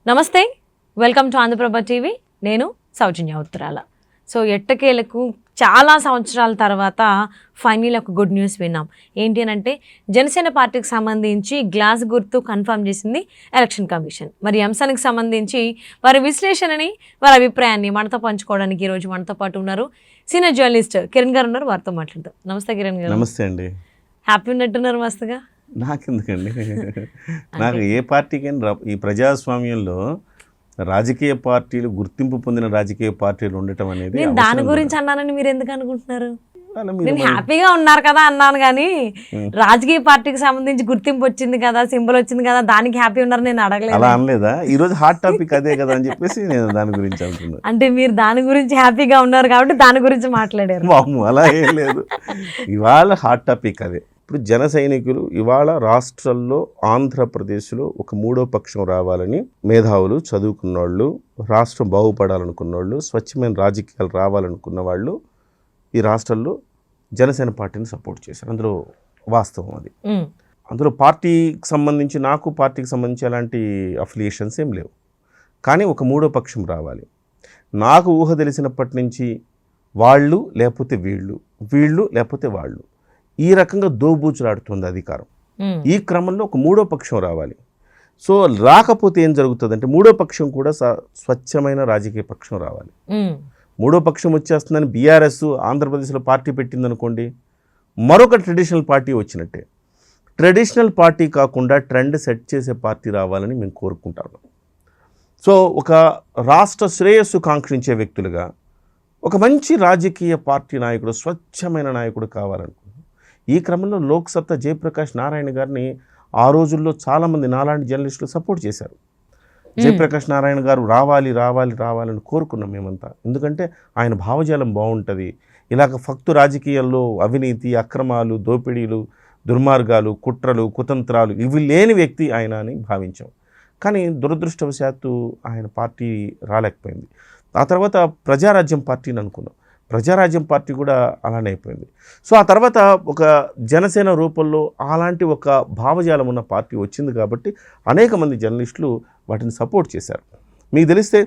నమస్తే, welcome to Andhraprabha TV. నేను సౌజన్య ఉత్తరాల. సో ఎట్టకేలకు చాలా సంవత్సరాల తర్వాత ఫైనల్ ఒక గుడ్ న్యూస్ విన్నాం. ఏంటి అని అంటే జనసేన పార్టీకి సంబంధించి గ్లాస్ గుర్తు కన్ఫర్మ్ చేసింది ఎలక్షన్ కమిషన్. మరి అంశానికి సంబంధించి వారి విశ్లేషణని, వారి అభిప్రాయాన్ని మనతో పంచుకోవడానికి ఈరోజు మనతో పాటు ఉన్నారు సీనియర్ జర్నలిస్ట్ కిరణ్ గారు ఉన్నారు. వారితో మాట్లాడదాం. నమస్తే కిరణ్ గారు. నమస్తే అండి. హ్యాపీ ఉన్నట్టున్నారు మస్తుగా. నాకెందుకండి, నాకు ఏ పార్టీకైనా ఈ ప్రజాస్వామ్యంలో రాజకీయ పార్టీలు, గుర్తింపు పొందిన రాజకీయ పార్టీలు ఉండటం అనేది నేను దాని గురించి అన్నానని మీరు ఎందుకు అనుకుంటున్నారు? నేను హ్యాపీగా ఉన్నారు కదా అన్నాను, కానీ రాజకీయ పార్టీకి సంబంధించి గుర్తింపు వచ్చింది కదా, సింబల్ వచ్చింది కదా, దానికి హ్యాపీ ఉన్నారు నేను అడగలేదు. అలా అనలేదా? ఈ రోజు హాట్ టాపిక్ అదే కదా అని చెప్పేసి నేను దాని గురించి అంటున్నాను. అంటే మీరు దాని గురించి హ్యాపీగా ఉన్నారు కాబట్టి దాని గురించి మాట్లాడారు. అలా ఏం లేదు, ఇవాళ హాట్ టాపిక్ అదే. ఇప్పుడు జన సైనికులు ఇవాళ రాష్ట్రాల్లో, ఆంధ్రప్రదేశ్లో ఒక మూడో పక్షం రావాలని మేధావులు, చదువుకున్న వాళ్ళు, రాష్ట్రం బాగుపడాలనుకున్న వాళ్ళు, స్వచ్ఛమైన రాజకీయాలు రావాలనుకున్న వాళ్ళు ఈ రాష్ట్రాల్లో జనసేన పార్టీని సపోర్ట్ చేశారు. అందులో వాస్తవం అది. అందులో పార్టీకి సంబంధించి, నాకు పార్టీకి సంబంధించి ఎలాంటి అఫిలియేషన్స్ ఏం లేవు. కానీ ఒక మూడో పక్షం రావాలి. నాకు ఊహ తెలిసినప్పటి నుంచి వాళ్ళు లేకపోతే వీళ్ళు, వీళ్ళు లేకపోతే వాళ్ళు, ఈ రకంగా దోబూచులాడుతుంది అధికారం. ఈ క్రమంలో ఒక మూడో పక్షం రావాలి. సో రాకపోతే ఏం జరుగుతుందంటే మూడో పక్షం కూడా స్వచ్ఛమైన రాజకీయ పక్షం రావాలి. మూడో పక్షం వచ్చేస్తుందని బీఆర్ఎస్ ఆంధ్రప్రదేశ్లో పార్టీ పెట్టిందనుకోండి, మరొక ట్రెడిషనల్ పార్టీ వచ్చినట్టే. ట్రెడిషనల్ పార్టీ కాకుండా ట్రెండ్ సెట్ చేసే పార్టీ రావాలని మేము కోరుకుంటాము. సో ఒక రాష్ట్ర శ్రేయస్సు కాంక్షించే వ్యక్తులుగా ఒక మంచి రాజకీయ పార్టీ నాయకుడు, స్వచ్ఛమైన నాయకుడు కావాలనుకుంటున్నాం. ఈ క్రమంలో లోక్సత్తా జయప్రకాష్ నారాయణ గారిని ఆ రోజుల్లో చాలామంది నాలాంటి జర్నలిస్టులు సపోర్ట్ చేశారు. జయప్రకాష్ నారాయణ గారు రావాలి రావాలి రావాలని కోరుకున్నాం మేమంతా. ఎందుకంటే ఆయన భావజాలం బాగుంటుంది. ఇలాగ ఫక్తు రాజకీయాల్లో అవినీతి, అక్రమాలు, దోపిడీలు, దుర్మార్గాలు, కుట్రలు, కుతంత్రాలు ఇవి లేని వ్యక్తి ఆయన అని భావించాం. కానీ దురదృష్టవశాత్తు ఆయన పార్టీ రాలేకపోయింది. ఆ తర్వాత ప్రజారాజ్యం పార్టీని అనుకున్నాం. ప్రజారాజ్యం పార్టీ కూడా అలానే అయిపోయింది. సో ఆ తర్వాత ఒక జనసేన రూపంలో అలాంటి ఒక భావజాలం ఉన్న పార్టీ వచ్చింది కాబట్టి అనేక మంది జర్నలిస్టులు వాటిని సపోర్ట్ చేశారు. మీకు తెలిస్తే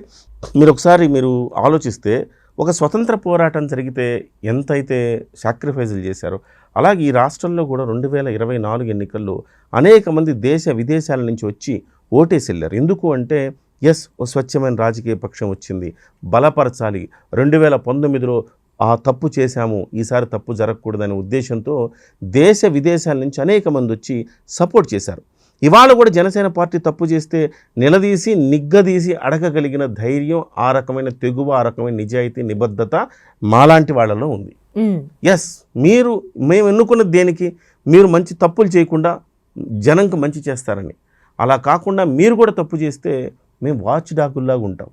మీరు ఆలోచిస్తే ఒక స్వతంత్ర పోరాటం జరిగితే ఎంతైతే సాక్రిఫైజులు చేశారో, అలాగే ఈ రాష్ట్రంలో కూడా 2024 ఎన్నికల్లో అనేక మంది దేశ విదేశాల నుంచి వచ్చి ఓటేసి వెళ్ళారు. ఎందుకు అంటే ఓ స్వచ్ఛమైన రాజకీయ పక్షం వచ్చింది, బలపరచాలి, 2019లో ఆ తప్పు చేశాము, ఈసారి తప్పు జరగకూడదనే ఉద్దేశంతో దేశ విదేశాల నుంచి అనేక మంది వచ్చి సపోర్ట్ చేశారు. ఇవాళ కూడా జనసేన పార్టీ తప్పు చేస్తే నిలదీసి, నిగ్గదీసి అడగగలిగిన ధైర్యం, ఆ రకమైన తెగువ, ఆ రకమైన నిజాయితీ, నిబద్ధత మాలాంటి వాళ్ళలో ఉంది. మేము ఎన్నుకున్నది దేనికి? మీరు మంచి తప్పులు చేయకుండా జనంకి మంచి చేస్తారని. అలా కాకుండా మీరు కూడా తప్పు చేస్తే మేము వాచ్ డాగుల్లాగా ఉంటాం.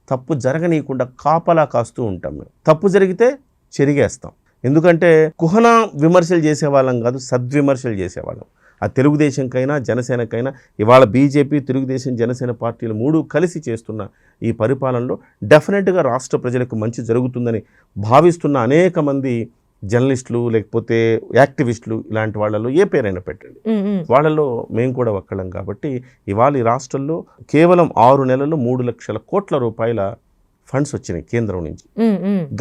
తప్పు జరగనీయకుండా కాపలా కాస్తూ ఉంటాం. మేము తప్పు జరిగితే చెరిగేస్తాం. ఎందుకంటే కుహన విమర్శలు చేసేవాళ్ళం కాదు, సద్విమర్శలు చేసేవాళ్ళం. ఆ తెలుగుదేశంకైనా జనసేనకైనా ఇవాళ బీజేపీ, తెలుగుదేశం, జనసేన పార్టీలు మూడు కలిసి చేస్తున్న ఈ పరిపాలనలో డెఫినెట్గా రాష్ట్ర ప్రజలకు మంచి జరుగుతుందని భావిస్తున్న అనేక మంది జర్నలిస్టులు, లేకపోతే యాక్టివిస్టులు, ఇలాంటి వాళ్ళలో ఏ పేరైనా పెట్టండి, వాళ్ళలో మేము కూడా ఒక్కళ్ళం. కాబట్టి ఇవాళ ఈ రాష్ట్రంలో కేవలం 6 నెలల్లో 3 లక్షల కోట్ల రూపాయల ఫండ్స్ వచ్చినాయి కేంద్రం నుంచి.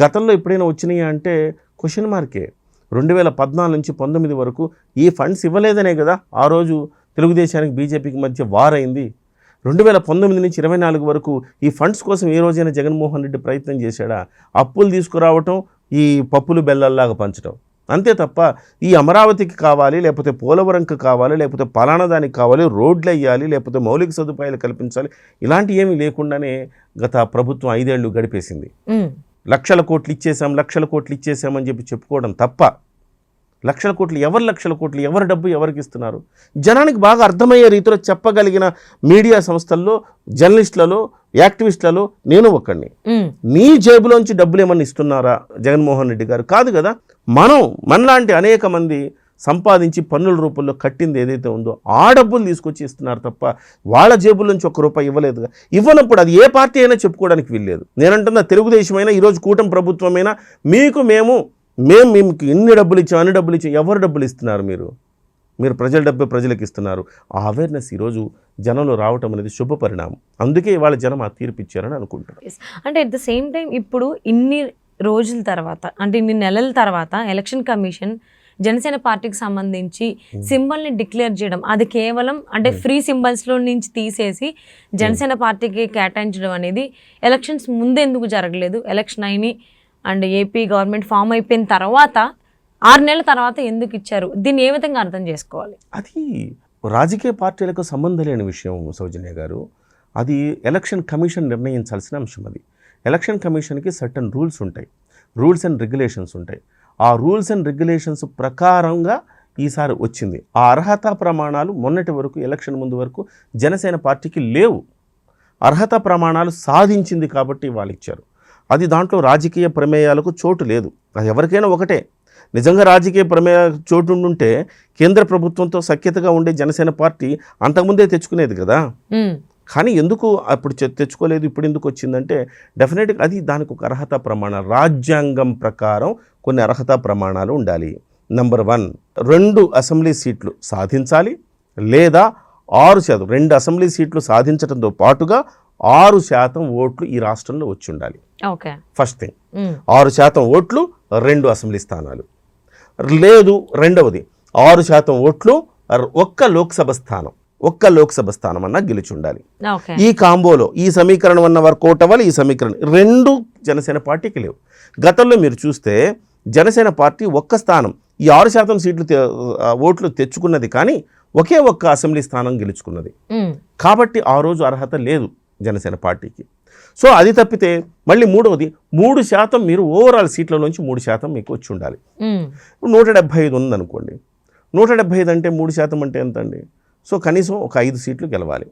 గతంలో ఎప్పుడైనా వచ్చినాయి అంటే క్వశ్చన్ మార్కే. 2014 నుంచి 19 వరకు ఈ ఫండ్స్ ఇవ్వలేదనే కదా ఆ రోజు తెలుగుదేశానికి బీజేపీకి మధ్య వారైంది. 2019 నుంచి 24 వరకు ఈ ఫండ్స్ కోసం ఏ రోజైనా జగన్మోహన్ రెడ్డి ప్రయత్నం చేశాడా? అప్పులు తీసుకురావటం, ఈ పప్పులు బెల్లల్లాగా పంచడం, అంతే తప్ప ఈ అమరావతికి కావాలి, లేకపోతే పోలవరంకి కావాలి, లేకపోతే పలానా దానికి కావాలి, రోడ్లు వేయాలి, లేకపోతే మౌలిక సదుపాయాలు కల్పించాలి, ఇలాంటివి ఏమీ లేకుండానే గత ప్రభుత్వం 5 ఏళ్ళు గడిపేసింది. లక్షల కోట్లు ఇచ్చేసామని చెప్పి చెప్పుకోవడం తప్ప, లక్షల కోట్లు ఎవరి డబ్బు ఎవరికి ఇస్తున్నారు? జనానికి బాగా అర్థమయ్యే రీతిలో చెప్పగలిగిన మీడియా సంస్థల్లో, జర్నలిస్టులలో, యాక్టివిస్టులలో నేను ఒక్కడిని. నీ జేబులోంచి డబ్బులు ఏమన్నా ఇస్తున్నారా జగన్మోహన్ రెడ్డి గారు? కాదు కదా. మనలాంటి అనేక మంది సంపాదించి పన్నుల రూపంలో కట్టింది ఏదైతే ఉందో ఆ డబ్బులు తీసుకొచ్చి ఇస్తున్నారు తప్ప వాళ్ళ జేబుల్లోంచి ₹1 ఇవ్వలేదుగా. ఇవ్వనప్పుడు అది ఏ పార్టీ అయినా చెప్పుకోవడానికి వీల్లేదు. నేనంటున్నా, తెలుగుదేశం అయినా, ఈరోజు కూటమి ప్రభుత్వమైనా, మేము ఇన్ని డబ్బులు ఇచ్చాం, అన్ని డబ్బులు ఇచ్చాం. ఎవరు డబ్బులు ఇస్తున్నారు? మీరు ప్రజల డబ్బే ప్రజలకు ఇస్తున్నారు. ఆ అవేర్నెస్ ఈరోజు జనంలో రావటం అనేది శుభ పరిణామం. అందుకే ఇవాళ జనం ఆ తీర్పు ఇచ్చారని అనుకుంటున్నారు. Yes. అంటే అట్ ద సేమ్ టైం ఇప్పుడు ఇన్ని రోజుల తర్వాత అంటే ఇన్ని నెలల తర్వాత ఎలక్షన్ కమిషన్ జనసేన పార్టీకి సంబంధించి సింబల్ని డిక్లేర్ చేయడం, అది కేవలం అంటే ఫ్రీ సింబల్స్లో నుంచి తీసేసి జనసేన పార్టీకి కేటాయించడం అనేది ఎలక్షన్స్ ముందు ఎందుకు జరగలేదు? ఎలక్షన్ అయినాయి అండ్ ఏపీ గవర్నమెంట్ ఫామ్ అయిపోయిన తర్వాత 6 నెలల తర్వాత ఎందుకు ఇచ్చారు? దీన్ని ఏ విధంగా అర్థం చేసుకోవాలి? అది రాజకీయ పార్టీలకు సంబంధం లేని విషయం సౌజన్య గారు. అది ఎలక్షన్ కమిషన్ నిర్ణయించాల్సిన అంశం. అది ఎలక్షన్ కమిషన్కి సర్టన్ రూల్స్ ఉంటాయి, రూల్స్ అండ్ రెగ్యులేషన్స్ ఉంటాయి. ఆ రూల్స్ అండ్ రెగ్యులేషన్స్ ప్రకారంగా ఈసారి వచ్చింది. ఆ అర్హతా ప్రమాణాలు మొన్నటి వరకు ఎలక్షన్ ముందు వరకు జనసేన పార్టీకి లేవు. అర్హతా ప్రమాణాలు సాధించింది కాబట్టి వాళ్ళు ఇచ్చారు. అది దాంట్లో రాజకీయ ప్రమేయాలకు చోటు లేదు. అది ఎవరికైనా ఒకటే. నిజంగా రాజకీయ ప్రమేయ చోటు ఉంటే కేంద్ర ప్రభుత్వంతో సఖ్యతగా ఉండే జనసేన పార్టీ అంతకుముందే తెచ్చుకునేది కదా. కానీ ఎందుకు అప్పుడు తెచ్చుకోలేదు, ఇప్పుడు ఎందుకు వచ్చిందంటే డెఫినెట్గా అది దానికి ఒక అర్హతా ప్రమాణాలు, రాజ్యాంగం ప్రకారం కొన్ని అర్హతా ప్రమాణాలు ఉండాలి. నెంబర్ 1, 2 అసెంబ్లీ సీట్లు సాధించాలి, లేదా 6%, 2 అసెంబ్లీ సీట్లు సాధించడంతో పాటుగా 6% ఓట్లు ఈ రాష్ట్రంలో వచ్చి ఉండాలి. ఓకే, ఫస్ట్ థింగ్ 6% ఓట్లు 2 అసెంబ్లీ స్థానాలు. లేదు, రెండవది 6% ఓట్లు ఒక్క లోక్సభ స్థానం అన్నా గెలిచి ఉండాలి. ఈ కాంబోలో ఈ సమీకరణం అన్న వర్కౌట్ అవ్వాలి. ఈ సమీకరణం 2 జనసేన పార్టీకి లేవు. గతంలో మీరు చూస్తే జనసేన పార్టీ ఒక్క స్థానం ఈ 6% సీట్లు ఓట్లు తెచ్చుకున్నది, కానీ ఒకే ఒక్క అసెంబ్లీ స్థానం గెలుచుకున్నది. కాబట్టి ఆ రోజు అర్హత లేదు జనసేన పార్టీకి. సో అది తప్పితే మళ్ళీ మూడవది 3% మీరు ఓవరాల్ సీట్లలోంచి 3% మీకు వచ్చి ఉండాలి. 175 ఉందనుకోండి, 175 అంటే 3% అంటే ఎంత అండి? సో కనీసం ఒక 5 సీట్లు గెలవాలి.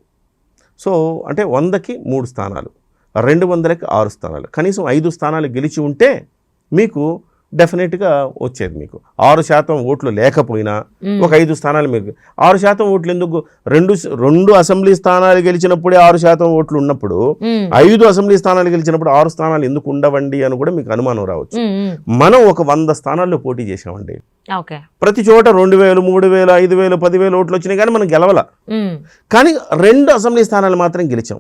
సో అంటే 100కి 3 స్థానాలు, 200కి 6 స్థానాలు, కనీసం 5 స్థానాలు గెలిచి ఉంటే మీకు డెఫినెట్గా వచ్చేది. మీకు 6% ఓట్లు లేకపోయినా ఒక 5 స్థానాలు మీకు 6% ఓట్లు ఎందుకు? 2 అసెంబ్లీ స్థానాలు గెలిచినప్పుడే 6% ఓట్లు ఉన్నప్పుడు 5 అసెంబ్లీ స్థానాలు గెలిచినప్పుడు 6 స్థానాలు ఎందుకు ఉండవండి అని కూడా మీకు అనుమానం రావచ్చు. మనం ఒక 100 స్థానాల్లో పోటీ చేసామండి. ప్రతి చోట 2000, 3000, 5000, 10,000 ఓట్లు వచ్చినాయి, కానీ మనం గెలవాల. కానీ 2 అసెంబ్లీ స్థానాలు మాత్రం గెలిచాం.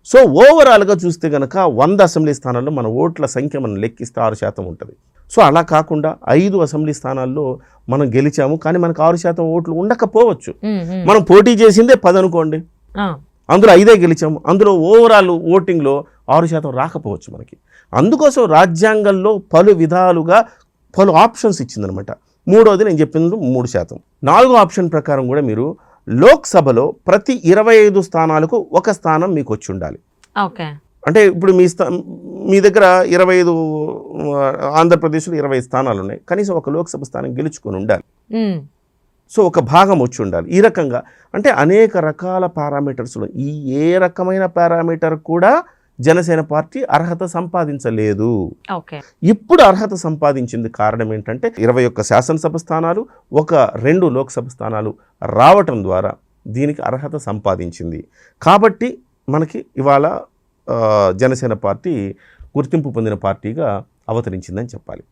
సో ఓవరాల్గా చూస్తే కనుక 100 అసెంబ్లీ స్థానాల్లో మన ఓట్ల సంఖ్య మనం లెక్కిస్తే 6% ఉంటుంది. సో అలా కాకుండా 5 అసెంబ్లీ స్థానాల్లో మనం గెలిచాము, కానీ మనకు 6% ఓట్లు ఉండకపోవచ్చు. మనం పోటీ చేసిందే 10 అనుకోండి, అందులో 5 గెలిచాము, అందులో ఓవరాల్ ఓటింగ్లో 6% రాకపోవచ్చు మనకి. అందుకోసం రాజ్యాంగంలో పలు విధాలుగా పలు ఆప్షన్స్ ఇచ్చిందనమాట. మూడోది నేను చెప్పింది 3%. 4వ ఆప్షన్ ప్రకారం కూడా మీరు లోక్సభలో ప్రతి 25 స్థానాలకు ఒక స్థానం మీకు వచ్చి ఉండాలి. అంటే ఇప్పుడు మీ దగ్గర 25 ఆంధ్రప్రదేశ్లో 20 స్థానాలు ఉన్నాయి, కనీసం ఒక లోక్సభ స్థానం గెలుచుకొని ఉండాలి. సో ఒక భాగం వచ్చి ఉండాలి. ఈ రకంగా అంటే అనేక రకాల పారామీటర్స్లో ఈ ఏ రకమైన పారామీటర్ కూడా జనసేన పార్టీ అర్హత సంపాదించలేదు. ఇప్పుడు అర్హత సంపాదించింది కారణం ఏంటంటే 21 శాసనసభ స్థానాలు, ఒక 2 లోక్సభ స్థానాలు రావటం ద్వారా దీనికి అర్హత సంపాదించింది. కాబట్టి మనకి ఇవాళ జనసేన పార్టీ గుర్తింపు పొందిన పార్టీగా అవతరించిందని చెప్పాలి.